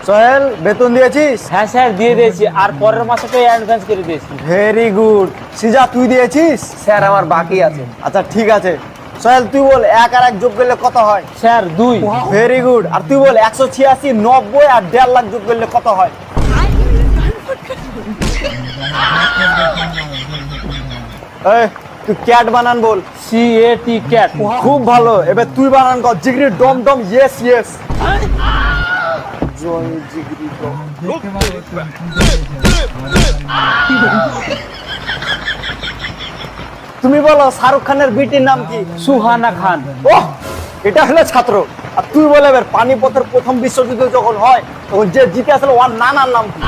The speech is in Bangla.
সোহেল, বেতন দিয়েছিস? হ্যাঁ স্যার দিয়ে দিয়েছি, আর পরের মাসে তো অ্যাডভান্স করে দিয়েছি। Very good. সিজা, তুই দিয়েছিস? স্যার আমার বাকি আছে। আচ্ছা ঠিক আছে। সোহেল, তুই বল 1 আর 1 যোগ করলে কত হয়? স্যার 2। Very good. আর তুই বল 186, 90 আর 1.5 লাখ যোগ করলে কত হয়? এই, তুই ক্যাট বানান বল। CAT cat. খুব ভালো। এবার তুই বানান কর। জিগরি ডম ডম, ইয়েস ইয়েস। জয় জিগরি ডম। তুমি বলো শাহরুখ খানের বিটির নাম কি? সুহানা খান। ওহ, এটা হলো ছাত্র। আর তুই বলে এবার পানিপথের প্রথম বিশ্বযুদ্ধ যখন হয় তখন যে জিতে আসলে ওর নানার নাম কি?